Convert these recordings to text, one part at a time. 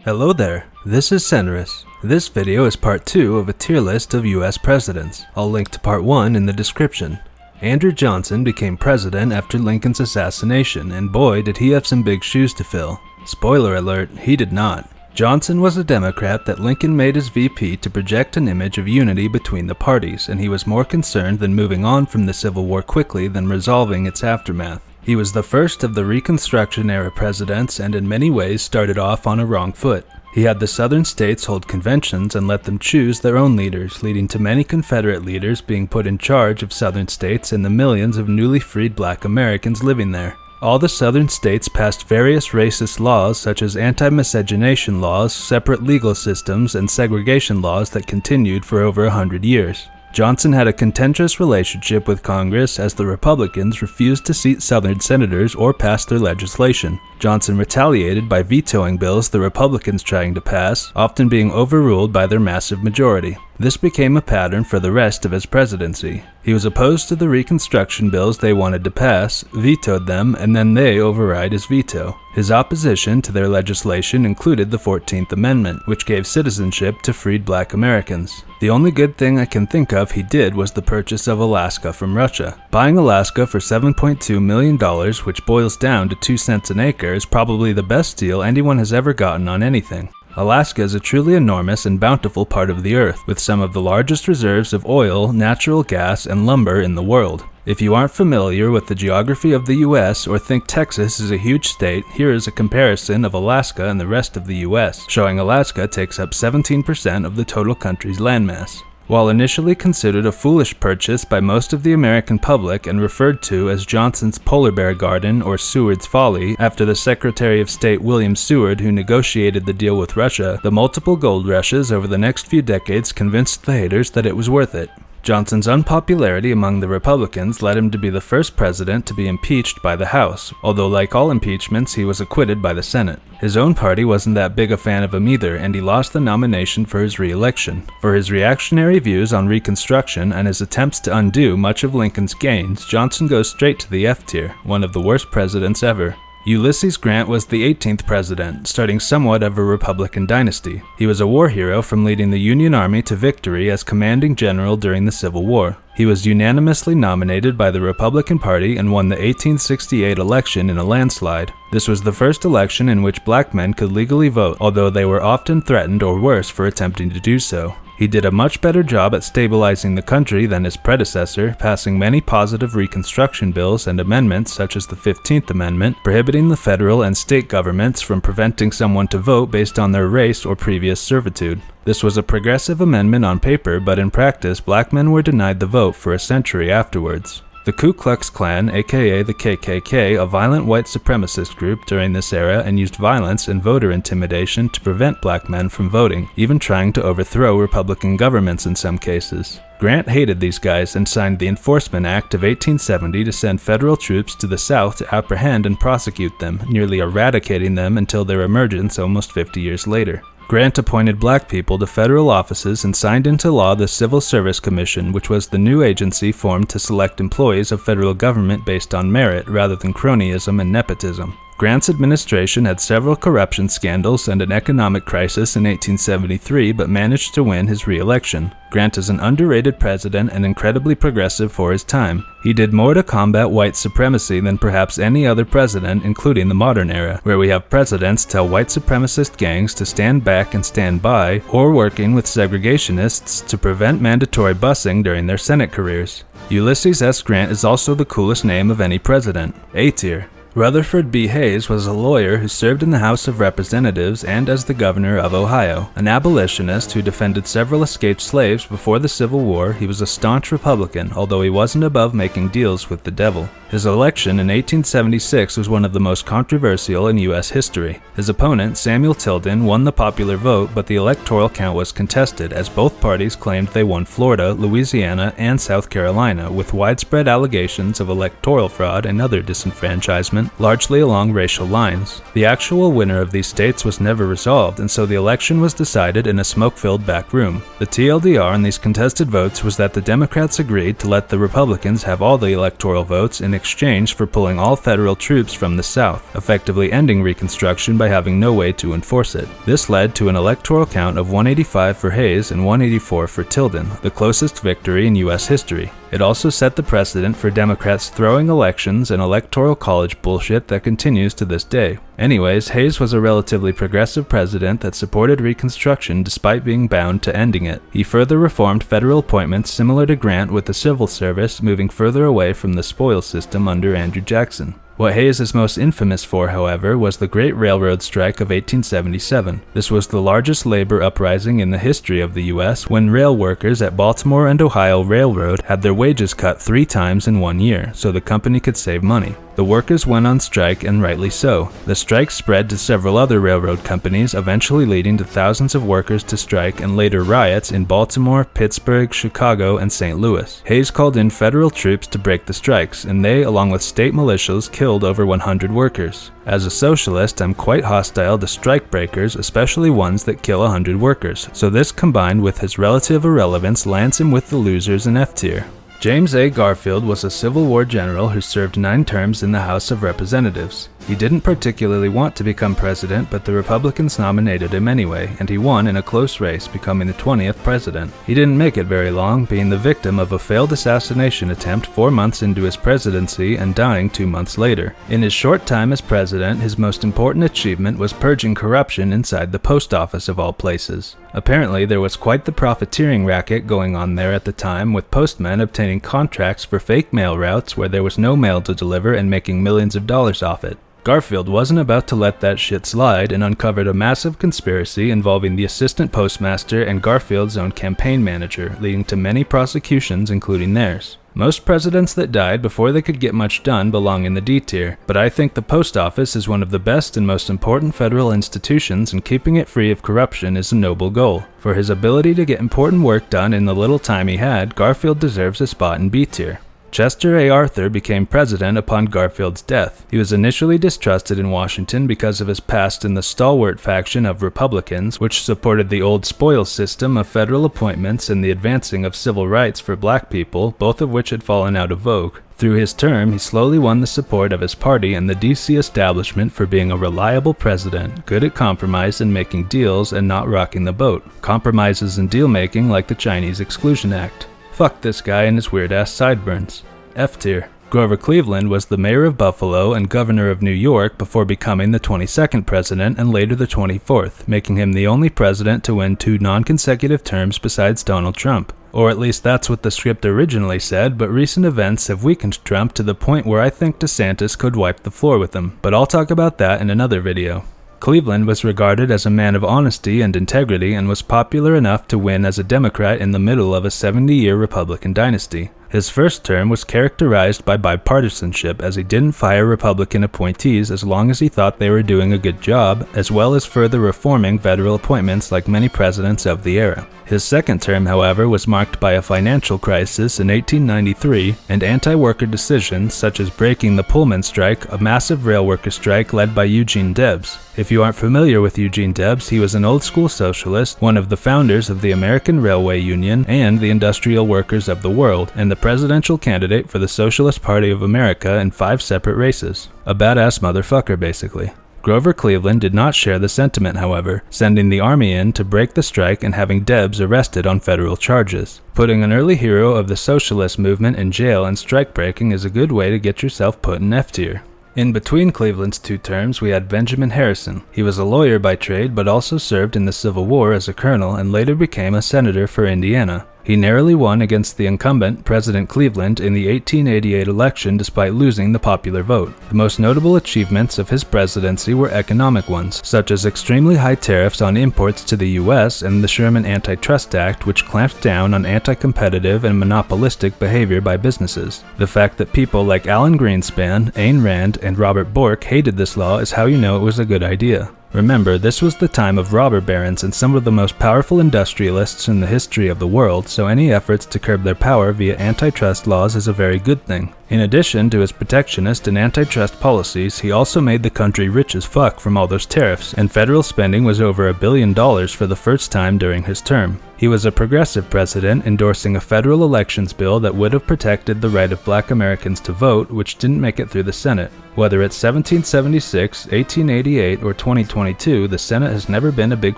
Hello there, this is Senris. This video is part 2 of a tier list of US presidents. I'll link to part 1 in the description. Andrew Johnson became president after Lincoln's assassination, and boy did he have some big shoes to fill. Spoiler alert, he did not. Johnson was a Democrat that Lincoln made his VP to project an image of unity between the parties, and he was more concerned than moving on from the Civil War quickly than resolving its aftermath. He was the first of the Reconstruction-era presidents and in many ways started off on a wrong foot. He had the southern states hold conventions and let them choose their own leaders, leading to many Confederate leaders being put in charge of southern states and the millions of newly freed black Americans living there. All the southern states passed various racist laws such as anti-miscegenation laws, separate legal systems, and segregation laws that continued for over 100 years. Johnson had a contentious relationship with Congress as the Republicans refused to seat Southern senators or pass their legislation. Johnson retaliated by vetoing bills the Republicans trying to pass, often being overruled by their massive majority. This became a pattern for the rest of his presidency. He was opposed to the Reconstruction bills they wanted to pass, vetoed them, and then they override his veto. His opposition to their legislation included the 14th Amendment, which gave citizenship to freed black Americans. The only good thing I can think of he did was the purchase of Alaska from Russia. Buying Alaska for $7.2 million, which boils down to 2 cents an acre, is probably the best deal anyone has ever gotten on anything. Alaska is a truly enormous and bountiful part of the earth, with some of the largest reserves of oil, natural gas, and lumber in the world. If you aren't familiar with the geography of the US or think Texas is a huge state, here is a comparison of Alaska and the rest of the US, showing Alaska takes up 17% of the total country's landmass. While initially considered a foolish purchase by most of the American public and referred to as Johnson's Polar Bear Garden or Seward's Folly after the Secretary of State William Seward who negotiated the deal with Russia, the multiple gold rushes over the next few decades convinced the haters that it was worth it. Johnson's unpopularity among the Republicans led him to be the first president to be impeached by the House, although like all impeachments he was acquitted by the Senate. His own party wasn't that big a fan of him either, and he lost the nomination for his re-election. For his reactionary views on Reconstruction and his attempts to undo much of Lincoln's gains, Johnson goes straight to the F tier, one of the worst presidents ever. Ulysses Grant was the 18th president, starting somewhat of a Republican dynasty. He was a war hero from leading the Union Army to victory as commanding general during the Civil War. He was unanimously nominated by the Republican Party and won the 1868 election in a landslide. This was the first election in which black men could legally vote, although they were often threatened or worse for attempting to do so. He did a much better job at stabilizing the country than his predecessor, passing many positive Reconstruction bills and amendments such as the 15th Amendment, prohibiting the federal and state governments from preventing someone to vote based on their race or previous servitude. This was a progressive amendment on paper, but in practice, black men were denied the vote for a century afterwards. The Ku Klux Klan, aka the KKK, a violent white supremacist group during this era and used violence and voter intimidation to prevent black men from voting, even trying to overthrow Republican governments in some cases. Grant hated these guys and signed the Enforcement Act of 1870 to send federal troops to the South to apprehend and prosecute them, nearly eradicating them until their emergence almost 50 years later. Grant appointed black people to federal offices and signed into law the Civil Service Commission, which was the new agency formed to select employees of federal government based on merit rather than cronyism and nepotism. Grant's administration had several corruption scandals and an economic crisis in 1873, but managed to win his re-election. Grant is an underrated president and incredibly progressive for his time. He did more to combat white supremacy than perhaps any other president, including the modern era, where we have presidents tell white supremacist gangs to stand back and stand by, or working with segregationists to prevent mandatory busing during their Senate careers. Ulysses S. Grant is also the coolest name of any president. A tier. Rutherford B. Hayes was a lawyer who served in the House of Representatives and as the governor of Ohio. An abolitionist who defended several escaped slaves before the Civil War, he was a staunch Republican, although he wasn't above making deals with the devil. His election in 1876 was one of the most controversial in U.S. history. His opponent, Samuel Tilden, won the popular vote, but the electoral count was contested as both parties claimed they won Florida, Louisiana, and South Carolina, with widespread allegations of electoral fraud and other disenfranchisement government, largely along racial lines. The actual winner of these states was never resolved, and so the election was decided in a smoke-filled back room. The TLDR on these contested votes was that the Democrats agreed to let the Republicans have all the electoral votes in exchange for pulling all federal troops from the South, effectively ending Reconstruction by having no way to enforce it. This led to an electoral count of 185 for Hayes and 184 for Tilden, the closest victory in U.S. history. It also set the precedent for Democrats throwing elections and electoral college bullshit that continues to this day. Anyways, Hayes was a relatively progressive president that supported Reconstruction despite being bound to ending it. He further reformed federal appointments similar to Grant, with the civil service moving further away from the spoils system under Andrew Jackson. What Hayes is most infamous for, however, was the Great Railroad Strike of 1877. This was the largest labor uprising in the history of the U.S. when rail workers at Baltimore and Ohio Railroad had their wages cut 3 times in 1 year, so the company could save money. The workers went on strike, and rightly so. The strike spread to several other railroad companies, eventually leading to thousands of workers to strike and later riots in Baltimore, Pittsburgh, Chicago, and St. Louis. Hayes called in federal troops to break the strikes, and they, along with state militias, killed over 100 workers. As a socialist, I'm quite hostile to strike breakers, especially ones that kill 100 workers, so this combined with his relative irrelevance lands him with the losers in F tier. James A. Garfield was a Civil War general who served 9 terms in the House of Representatives. He didn't particularly want to become president, but the Republicans nominated him anyway, and he won in a close race, becoming the 20th president. He didn't make it very long, being the victim of a failed assassination attempt 4 months into his presidency and dying 2 months later. In his short time as president, his most important achievement was purging corruption inside the post office of all places. Apparently, there was quite the profiteering racket going on there at the time, with postmen obtaining contracts for fake mail routes where there was no mail to deliver and making millions of dollars off it. Garfield wasn't about to let that shit slide and uncovered a massive conspiracy involving the assistant postmaster and Garfield's own campaign manager, leading to many prosecutions, including theirs. Most presidents that died before they could get much done belong in the D tier, but I think the post office is one of the best and most important federal institutions, and keeping it free of corruption is a noble goal. For his ability to get important work done in the little time he had, Garfield deserves a spot in B tier. Chester A. Arthur became president upon Garfield's death. He was initially distrusted in Washington because of his past in the stalwart faction of Republicans, which supported the old spoils system of federal appointments and the advancing of civil rights for black people, both of which had fallen out of vogue. Through his term, he slowly won the support of his party and the DC establishment for being a reliable president, good at compromise and making deals and not rocking the boat. Compromises and deal-making like the Chinese Exclusion Act. Fuck this guy and his weird-ass sideburns. F tier. Grover Cleveland was the mayor of Buffalo and governor of New York before becoming the 22nd president and later the 24th, making him the only president to win 2 non-consecutive terms besides Donald Trump. Or at least that's what the script originally said, but recent events have weakened Trump to the point where I think DeSantis could wipe the floor with him, but I'll talk about that in another video. Cleveland was regarded as a man of honesty and integrity and was popular enough to win as a Democrat in the middle of a 70-year Republican dynasty. His first term was characterized by bipartisanship, as he didn't fire Republican appointees as long as he thought they were doing a good job, as well as further reforming federal appointments like many presidents of the era. His second term, however, was marked by a financial crisis in 1893 and anti-worker decisions such as breaking the Pullman strike, a massive rail worker strike led by Eugene Debs. If you aren't familiar with Eugene Debs, he was an old-school socialist, one of the founders of the American Railway Union and the Industrial Workers of the World, and the presidential candidate for the Socialist Party of America in 5 separate races. A badass motherfucker, basically. Grover Cleveland did not share the sentiment, however, sending the army in to break the strike and having Debs arrested on federal charges. Putting an early hero of the socialist movement in jail and strike breaking is a good way to get yourself put in F tier. In between Cleveland's 2 terms, we had Benjamin Harrison. He was a lawyer by trade, but also served in the Civil War as a colonel and later became a senator for Indiana. He narrowly won against the incumbent, President Cleveland, in the 1888 election despite losing the popular vote. The most notable achievements of his presidency were economic ones, such as extremely high tariffs on imports to the U.S. and the Sherman Antitrust Act, which clamped down on anti-competitive and monopolistic behavior by businesses. The fact that people like Alan Greenspan, Ayn Rand, and Robert Bork hated this law is how you know it was a good idea. Remember, this was the time of robber barons and some of the most powerful industrialists in the history of the world, so any efforts to curb their power via antitrust laws is a very good thing. In addition to his protectionist and antitrust policies, he also made the country rich as fuck from all those tariffs, and federal spending was over $1 billion for the first time during his term. He was a progressive president, endorsing a federal elections bill that would have protected the right of black Americans to vote, which didn't make it through the Senate. Whether it's 1776, 1888, or 2022, the Senate has never been a big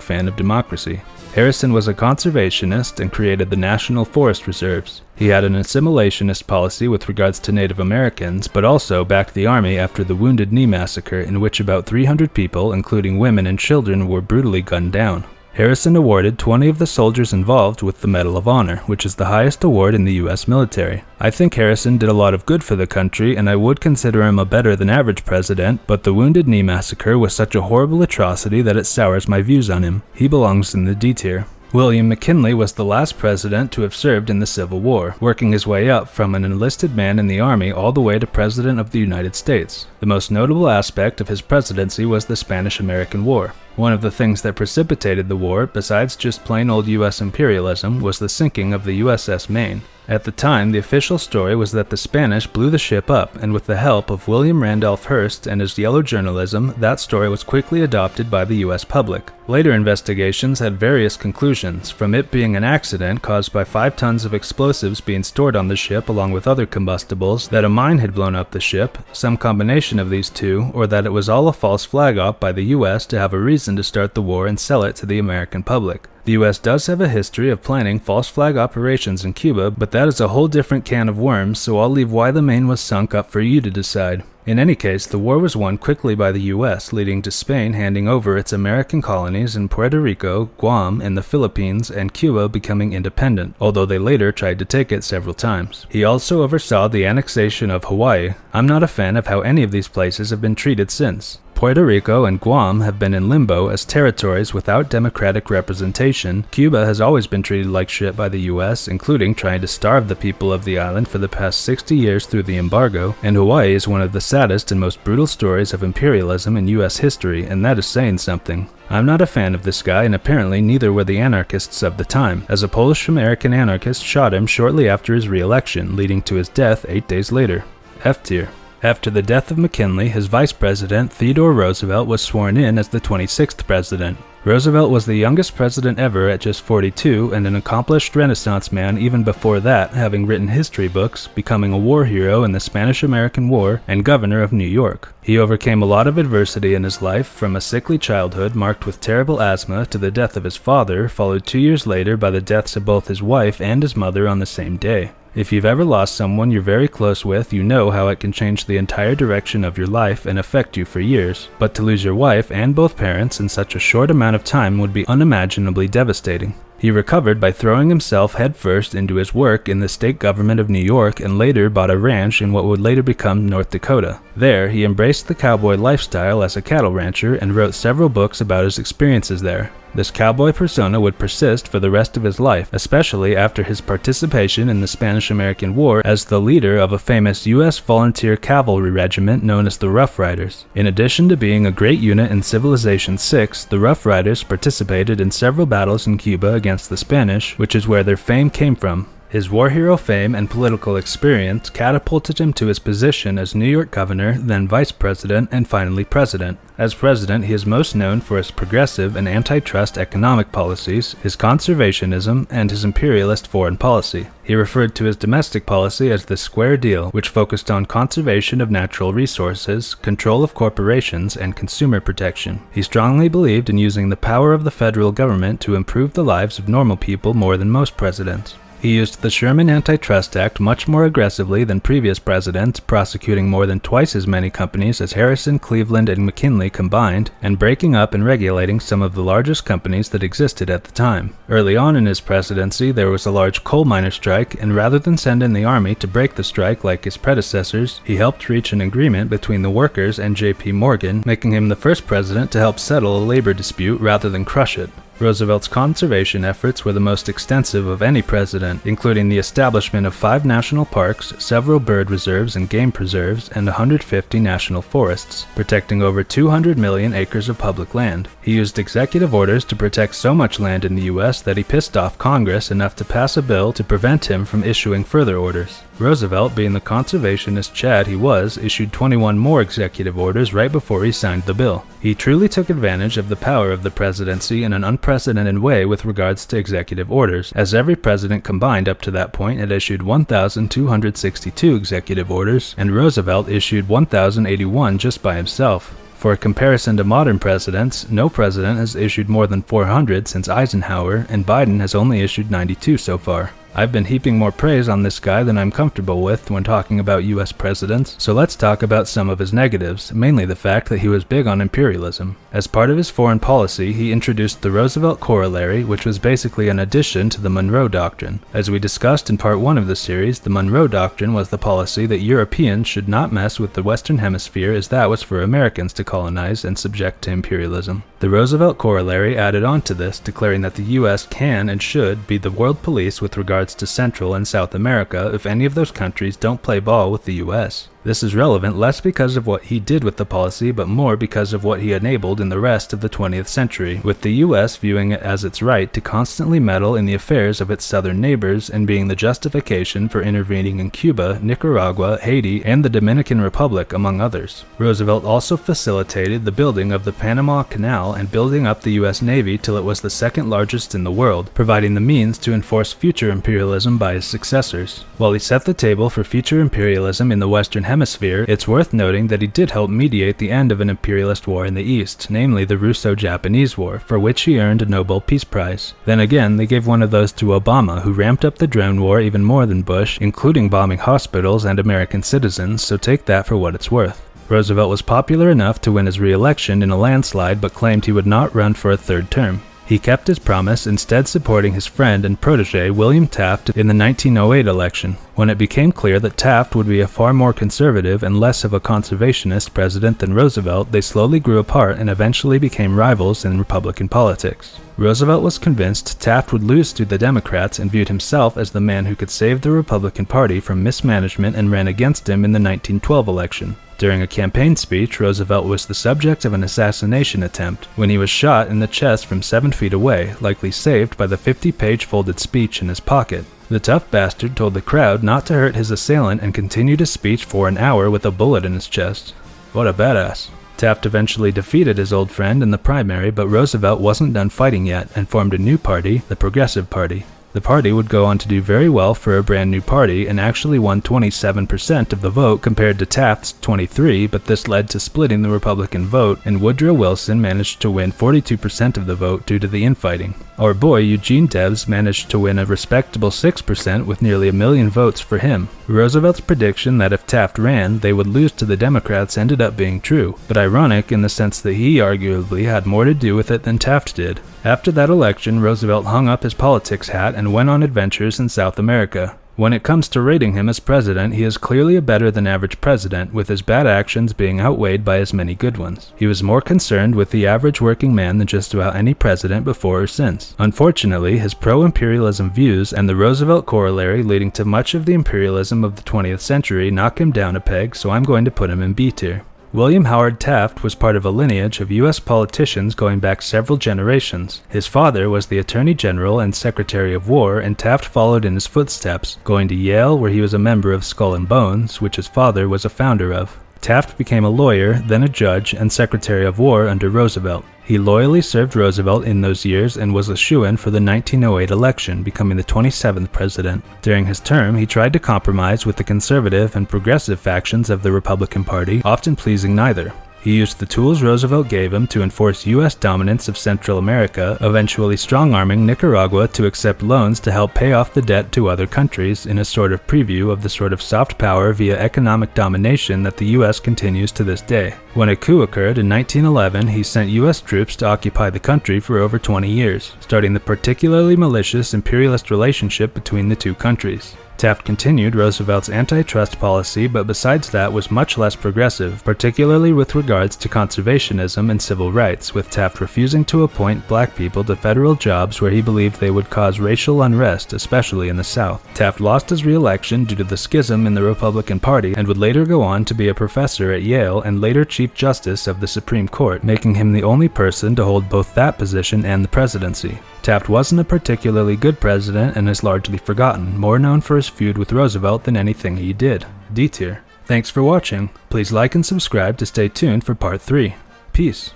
fan of democracy. Harrison was a conservationist and created the National Forest Reserves. He had an assimilationist policy with regards to Native Americans, but also backed the Army after the Wounded Knee Massacre, in which about 300 people, including women and children, were brutally gunned down. Harrison awarded 20 of the soldiers involved with the Medal of Honor, which is the highest award in the US military. I think Harrison did a lot of good for the country, and I would consider him a better than average president, but the Wounded Knee Massacre was such a horrible atrocity that it sours my views on him. He belongs in the D tier. William McKinley was the last president to have served in the Civil War, working his way up from an enlisted man in the Army all the way to President of the United States. The most notable aspect of his presidency was the Spanish-American War. One of the things that precipitated the war, besides just plain old US imperialism, was the sinking of the USS Maine. At the time, the official story was that the Spanish blew the ship up, and with the help of William Randolph Hearst and his yellow journalism, that story was quickly adopted by the US public. Later investigations had various conclusions, from it being an accident caused by 5 tons of explosives being stored on the ship along with other combustibles, that a mine had blown up the ship, some combination of these two, or that it was all a false flag op by the US to have a reason to start the war and sell it to the American public. The US does have a history of planning false flag operations in Cuba, but that is a whole different can of worms, so I'll leave why the Maine was sunk up for you to decide. In any case, the war was won quickly by the US, leading to Spain handing over its American colonies in Puerto Rico, Guam, and the Philippines, and Cuba becoming independent, although they later tried to take it several times. He also oversaw the annexation of Hawaii. I'm not a fan of how any of these places have been treated since. Puerto Rico and Guam have been in limbo as territories without democratic representation. Cuba has always been treated like shit by the US, including trying to starve the people of the island for the past 60 years through the embargo, and Hawaii is one of the saddest and most brutal stories of imperialism in US history, and that is saying something. I'm not a fan of this guy, and apparently neither were the anarchists of the time, as a Polish-American anarchist shot him shortly after his re-election, leading to his death 8 days later. F tier. After the death of McKinley, his vice president, Theodore Roosevelt, was sworn in as the 26th president. Roosevelt was the youngest president ever at just 42 and an accomplished Renaissance man even before that, having written history books, becoming a war hero in the Spanish-American War, and governor of New York. He overcame a lot of adversity in his life, from a sickly childhood marked with terrible asthma to the death of his father, followed 2 years later by the deaths of both his wife and his mother on the same day. If you've ever lost someone you're very close with, you know how it can change the entire direction of your life and affect you for years, but to lose your wife and both parents in such a short amount of time would be unimaginably devastating. He recovered by throwing himself headfirst into his work in the state government of New York and later bought a ranch in what would later become North Dakota. There, he embraced the cowboy lifestyle as a cattle rancher and wrote several books about his experiences there. This cowboy persona would persist for the rest of his life, especially after his participation in the Spanish-American War as the leader of a famous U.S. volunteer cavalry regiment known as the Rough Riders. In addition to being a great unit in Civilization VI, the Rough Riders participated in several battles in Cuba against the Spanish, which is where their fame came from. His war hero fame and political experience catapulted him to his position as New York governor, then vice president, and finally president. As president, he is most known for his progressive and antitrust economic policies, his conservationism, and his imperialist foreign policy. He referred to his domestic policy as the Square Deal, which focused on conservation of natural resources, control of corporations, and consumer protection. He strongly believed in using the power of the federal government to improve the lives of normal people more than most presidents. He used the Sherman Antitrust Act much more aggressively than previous presidents, prosecuting more than twice as many companies as Harrison, Cleveland, and McKinley combined, and breaking up and regulating some of the largest companies that existed at the time. Early on in his presidency, there was a large coal miner strike, and rather than send in the army to break the strike like his predecessors, he helped reach an agreement between the workers and J.P. Morgan, making him the first president to help settle a labor dispute rather than crush it. Roosevelt's conservation efforts were the most extensive of any president, including the establishment of 5 national parks, several bird reserves and game preserves, and 150 national forests, protecting over 200 million acres of public land. He used executive orders to protect so much land in the U.S. that he pissed off Congress enough to pass a bill to prevent him from issuing further orders. Roosevelt, being the conservationist Chad he was, issued 21 more executive orders right before he signed the bill. He truly took advantage of the power of the presidency in an unprecedented way with regards to executive orders, as every president combined up to that point had issued 1,262 executive orders, and Roosevelt issued 1,081 just by himself. For a comparison to modern presidents, no president has issued more than 400 since Eisenhower, and Biden has only issued 92 so far. I've been heaping more praise on this guy than I'm comfortable with when talking about US presidents, so let's talk about some of his negatives, mainly the fact that he was big on imperialism. As part of his foreign policy, he introduced the Roosevelt Corollary, which was basically an addition to the Monroe Doctrine. As we discussed in part 1 of the series, the Monroe Doctrine was the policy that Europeans should not mess with the Western Hemisphere, as that was for Americans to colonize and subject to imperialism. The Roosevelt Corollary added on to this, declaring that the US can and should be the world police with regards to Central and South America if any of those countries don't play ball with the US. This is relevant less because of what he did with the policy, but more because of what he enabled in the rest of the 20th century, with the US viewing it as its right to constantly meddle in the affairs of its southern neighbors and being the justification for intervening in Cuba, Nicaragua, Haiti, and the Dominican Republic, among others. Roosevelt also facilitated the building of the Panama Canal and building up the US Navy till it was the second largest in the world, providing the means to enforce future imperialism by his successors. While he set the table for future imperialism in the Western Hemisphere, it's worth noting that he did help mediate the end of an imperialist war in the East, namely the Russo-Japanese War, for which he earned a Nobel Peace Prize. Then again, they gave one of those to Obama, who ramped up the drone war even more than Bush, including bombing hospitals and American citizens, so take that for what it's worth. Roosevelt was popular enough to win his re-election in a landslide, but claimed he would not run for a third term. He kept his promise, instead supporting his friend and protege William Taft in the 1908 election. When it became clear that Taft would be a far more conservative and less of a conservationist president than Roosevelt, they slowly grew apart and eventually became rivals in Republican politics. Roosevelt was convinced Taft would lose to the Democrats and viewed himself as the man who could save the Republican Party from mismanagement and ran against him in the 1912 election. During a campaign speech, Roosevelt was the subject of an assassination attempt when he was shot in the chest from 7 feet away, likely saved by the 50-page folded speech in his pocket. The tough bastard told the crowd not to hurt his assailant and continued his speech for an hour with a bullet in his chest. What a badass. Taft eventually defeated his old friend in the primary, but Roosevelt wasn't done fighting yet and formed a new party, the Progressive Party. The party would go on to do very well for a brand new party and actually won 27% of the vote compared to Taft's 23%, but this led to splitting the Republican vote, and Woodrow Wilson managed to win 42% of the vote due to the infighting. Our boy Eugene Debs managed to win a respectable 6% with nearly 1 million votes for him. Roosevelt's prediction that if Taft ran, they would lose to the Democrats ended up being true, but ironic in the sense that he arguably had more to do with it than Taft did. After that election, Roosevelt hung up his politics hat and went on adventures in South America. When it comes to rating him as president, he is clearly a better than average president, with his bad actions being outweighed by his many good ones. He was more concerned with the average working man than just about any president before or since. Unfortunately, his pro-imperialism views and the Roosevelt Corollary leading to much of the imperialism of the 20th century knock him down a peg, so I'm going to put him in B tier. William Howard Taft was part of a lineage of U.S. politicians going back several generations. His father was the Attorney General and Secretary of War, and Taft followed in his footsteps, going to Yale, where he was a member of Skull and Bones, which his father was a founder of. Taft became a lawyer, then a judge, and Secretary of War under Roosevelt. He loyally served Roosevelt in those years and was a shoo-in for the 1908 election, becoming the 27th president. During his term, he tried to compromise with the conservative and progressive factions of the Republican Party, often pleasing neither. He used the tools Roosevelt gave him to enforce U.S. dominance of Central America, eventually strong-arming Nicaragua to accept loans to help pay off the debt to other countries in a sort of preview of the sort of soft power via economic domination that the U.S. continues to this day. When a coup occurred in 1911, he sent U.S. troops to occupy the country for over 20 years, starting the particularly malicious imperialist relationship between the two countries. Taft continued Roosevelt's antitrust policy, but besides that was much less progressive, particularly with regards to conservationism and civil rights, with Taft refusing to appoint black people to federal jobs where he believed they would cause racial unrest, especially in the South. Taft lost his re-election due to the schism in the Republican Party and would later go on to be a professor at Yale and later Chief Justice of the Supreme Court, making him the only person to hold both that position and the presidency. Taft wasn't a particularly good president and is largely forgotten, more known for his feud with Roosevelt than anything he did. D tier. Thanks for watching. Please like and subscribe to stay tuned for part 3. Peace.